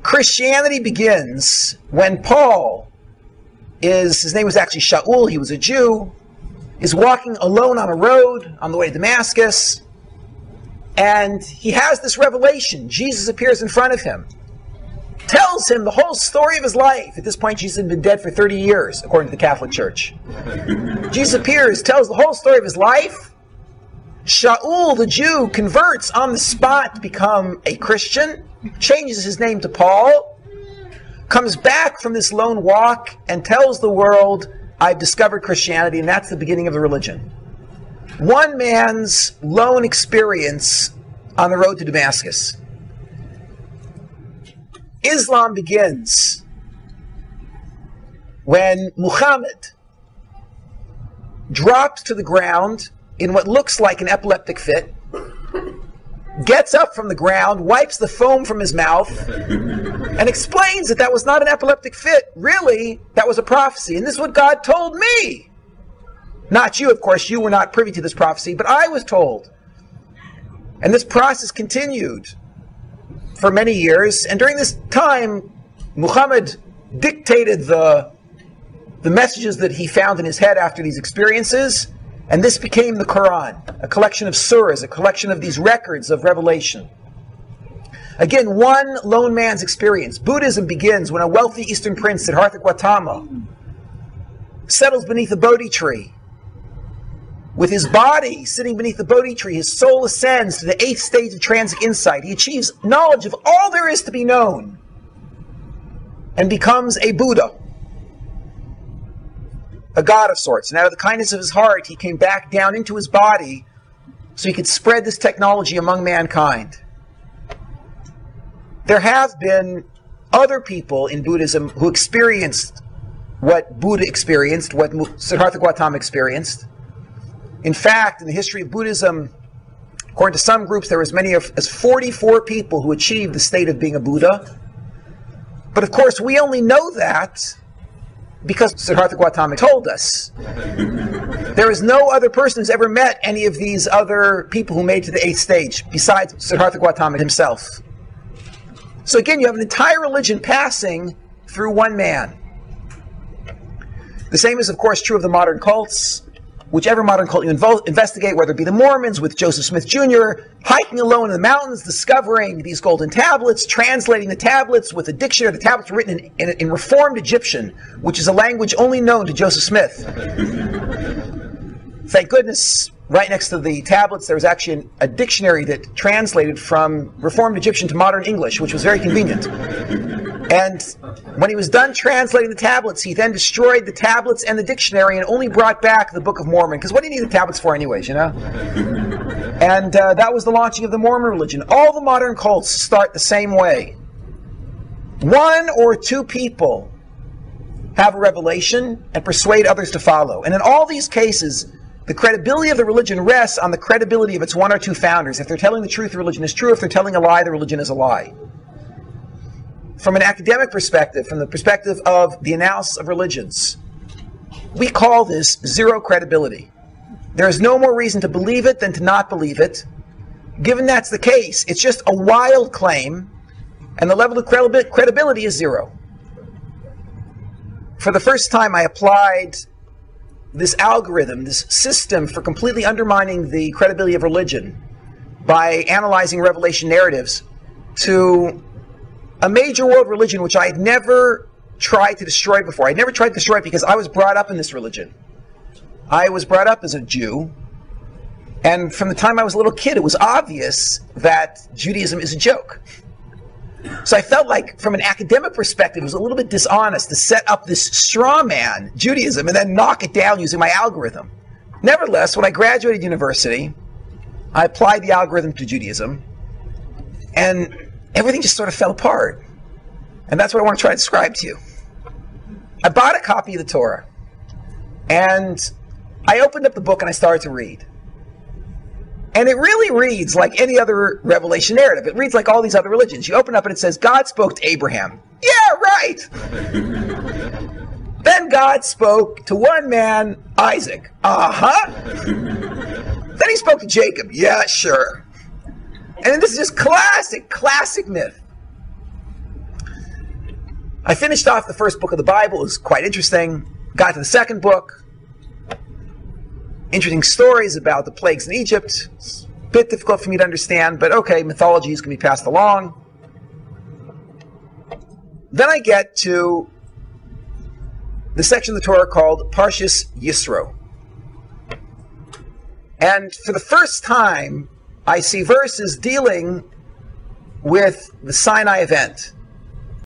Christianity begins when Paul his name was actually Shaul, he was a Jew, is walking alone on a road on the way to Damascus, and he has this revelation. Jesus appears in front of him, tells him the whole story of his life. At this point, Jesus had been dead for 30 years, according to the Catholic Church. Jesus appears, tells the whole story of his life. Shaul, the Jew, converts on the spot to become a Christian, changes his name to Paul, comes back from this lone walk and tells the world, I've discovered Christianity, and that's the beginning of the religion. One man's lone experience on the road to Damascus. Islam begins when Muhammad dropped to the ground in what looks like an epileptic fit, gets up from the ground, wipes the foam from his mouth, and explains that that was not an epileptic fit. Really, that was a prophecy. And this is what God told me. Not you, of course. You were not privy to this prophecy, but I was told. And this process continued for many years. And during this time, Muhammad dictated the messages that he found in his head after these experiences. And this became the Quran, a collection of surahs, a collection of these records of revelation. Again, one lone man's experience. Buddhism begins when a wealthy Eastern prince, Siddhartha Gautama, settles beneath a Bodhi tree. With his body sitting beneath the Bodhi tree, his soul ascends to the 8th stage of transic insight. He achieves knowledge of all there is to be known and becomes a Buddha, a god of sorts. And out of the kindness of his heart, he came back down into his body so he could spread this technology among mankind. There have been other people in Buddhism who experienced what Buddha experienced, what Siddhartha Gautama experienced. In fact, in the history of Buddhism, according to some groups, there were as many as 44 people who achieved the state of being a Buddha. But of course, we only know that because Siddhartha Gautama told us. There is no other person who's ever met any of these other people who made it to the 8th stage besides Siddhartha Gautama himself. So again, you have an entire religion passing through one man. The same is, of course, true of the modern cults. Whichever modern cult you investigate, whether it be the Mormons with Joseph Smith Jr., hiking alone in the mountains, discovering these golden tablets, translating the tablets with a dictionary. The tablets were written in Reformed Egyptian, which is a language only known to Joseph Smith. Thank goodness, right next to the tablets, there was actually a dictionary that translated from Reformed Egyptian to modern English, which was very convenient. And when he was done translating the tablets, he then destroyed the tablets and the dictionary and only brought back the Book of Mormon. Because what do you need the tablets for anyways, you know? And that was the launching of the Mormon religion. All the modern cults start the same way. One or two people have a revelation and persuade others to follow. And in all these cases, the credibility of the religion rests on the credibility of its one or two founders. If they're telling the truth, the religion is true. If they're telling a lie, the religion is a lie. From an academic perspective, from the perspective of the analysis of religions, we call this zero credibility. There is no more reason to believe it than to not believe it. Given that's the case, it's just a wild claim, and the level of credibility is zero. For the first time, I applied this algorithm, this system for completely undermining the credibility of religion by analyzing revelation narratives to a major world religion which I had never tried to destroy before. I never tried to destroy it because I was brought up in this religion. I was brought up as a Jew, and from the time I was a little kid, it was obvious that Judaism is a joke. So I felt like, from an academic perspective, it was a little bit dishonest to set up this straw man, Judaism, and then knock it down using my algorithm. Nevertheless, when I graduated university, I applied the algorithm to Judaism, and everything just sort of fell apart. And that's what I want to try to describe to you. I bought a copy of the Torah, and I opened up the book and I started to read. And it really reads like any other revelation narrative. It reads like all these other religions. You open up and it says, God spoke to Abraham. Yeah, right! Then God spoke to one man, Isaac. Uh-huh. Then he spoke to Jacob. Yeah, sure. And this is just classic myth. I finished off the first book of the Bible. It was quite interesting. Got to the second book. Interesting stories about the plagues in Egypt. It's a bit difficult for me to understand, but okay, mythologies can be passed along. Then I get to the section of the Torah called Parshas Yisro. And for the first time, I see verses dealing with the Sinai event.